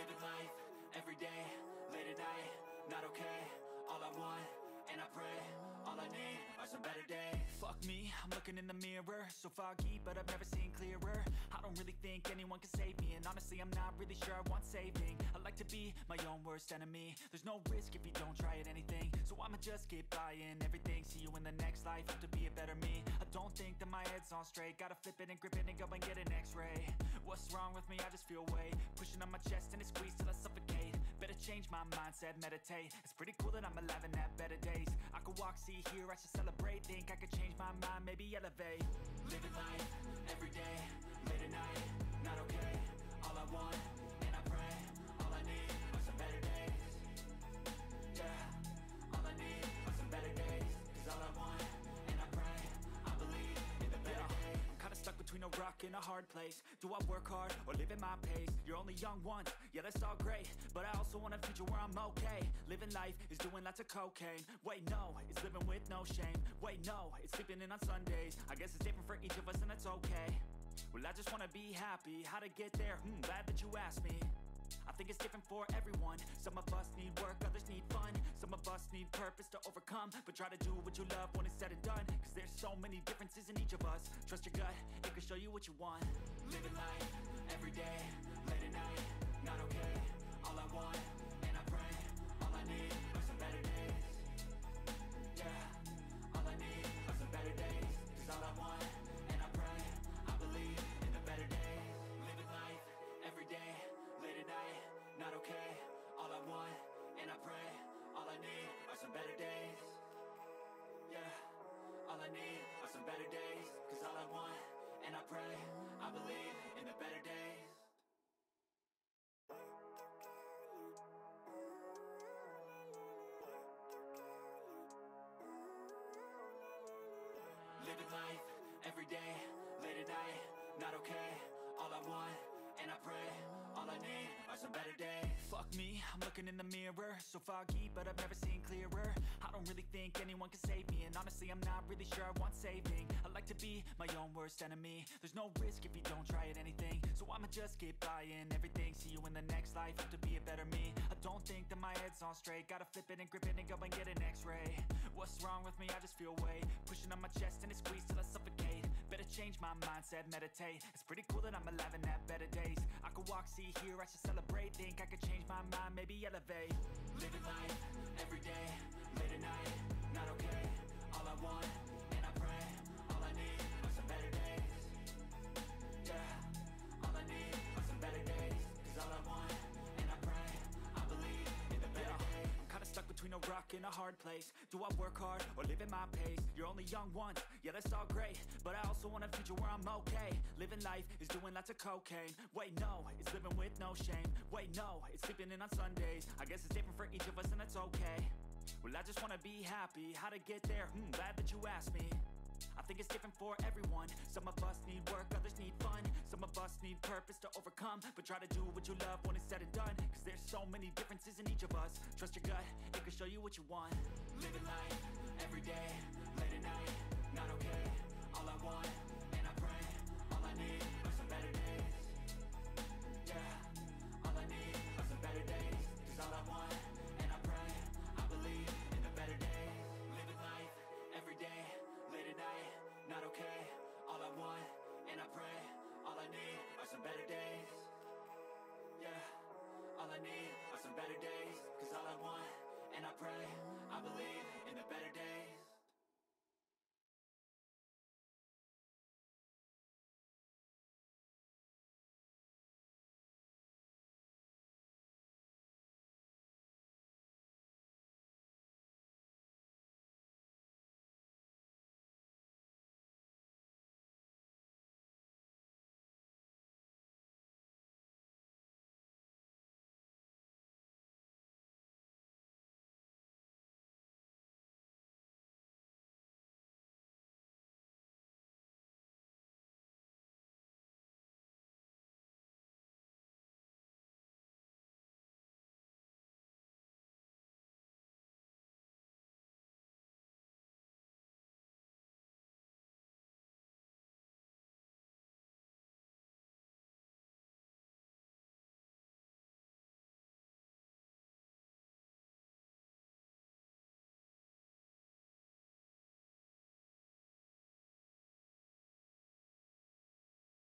Living life, everyday, late at night, not okay. All I want, and I pray, all I need are some better days. Fuck me, I'm looking in the mirror, so foggy, but I've never seen clearer. I don't really think anyone can save me, and honestly I'm not really sure I want saving. I like to be my own worst enemy. There's no risk if you don't try at anything, so I'ma just keep buying everything. See you in the next life, have to be a better me. I don't think that my head's on straight, gotta flip it and grip it and go and get an x-ray. What's wrong with me? I just feel weight pushing on my chest and it squeezes till I suffocate. Better change my mindset, meditate. It's pretty cool that I'm alive and have better days. I could walk, see, hear, I should celebrate. Think I could change my mind, maybe elevate. Living life, everyday, late at night, not okay. All I want, and I pray, all I need are some better days. Yeah, all I need are some better days. Cause all I want, and I pray, I believe in the better days. I'm kinda stuck between a rock and a hard place. Do I work hard or live at my pace? You're only young once, yeah that's all great, but I also want a future where I'm okay. Living life is doing lots of cocaine. Wait no, it's living with no shame. Wait no, it's sleeping in on Sundays. I guess it's different for each of us and that's okay. Well I just wanna be happy, how to get there? Glad that you asked me. I think it's different for everyone. Some of us need work, others need fun. Some of us need purpose to overcome. But try to do what you love when it's said and done. Cause there's so many differences in each of us. Trust your gut, it can show you what you want. Living life, everyday, late at night, not okay. All I want, and I pray, all I need are some better days. Yeah, all I need are some better days. Cause all I want, and I pray, I believe in the better days. Living life, everyday, late at night, not okay. All I want, and I pray, all I need are some better days. Yeah, all I need are some better days. Cause all I want, and I pray, I believe in the better days. Living life, everyday, late at night, not okay. All I want, and I pray, all I need are some better days. Fuck me, I'm looking in the mirror, so foggy, but I've never seen clearer. I don't really think anyone can save me, and honestly I'm not really sure I want saving. I like to be my own worst enemy. There's no risk if you don't try at anything, so I'ma just keep buying everything. See you in the next life, have to be a better me. I don't think that my head's on straight, gotta flip it and grip it and go and get an x-ray. What's wrong with me? I just feel weight pushing on my chest and it squeezes till I suffocate. Better change my mindset, meditate. It's pretty cool that I'm alive and have better days. I could walk, see, hear, I should celebrate. Think I could change my mind, maybe elevate. Living life, everyday, late at night, not okay. All I want, and I pray, all I need are some better days. Yeah, all I need are some better days. Cause all I want, and I pray, I believe in the better days. I'm kinda stuck between a rock and a hard place. Do I work hard or live at my pace? You're only young once, yeah that's all great, but I also want a future where I'm okay. Living life is doing lots of cocaine. Wait no, it's living with no shame. Wait no, it's sleeping in on Sundays. I guess it's different for each of us and that's okay. Well I just wanna be happy, how to get there? Glad that you asked me. I think it's different for everyone. Some of us need work, others need fun. Some of us need purpose to overcome. But try to do what you love when it's said and done. Cause there's so many differences in each of us. Trust your gut, it can show you what you want. Living life, everyday, late at night, not okay. All I want, and I pray, all I need are some better days. Yeah, all I need are some better days. Cause all I want, and I pray, I believe in the better days. Living life, everyday, late at night, not okay. All I want, and I pray, all I need are some better days. Yeah, all I need are some better days. Cause all I want, and I pray, I believe in the better days.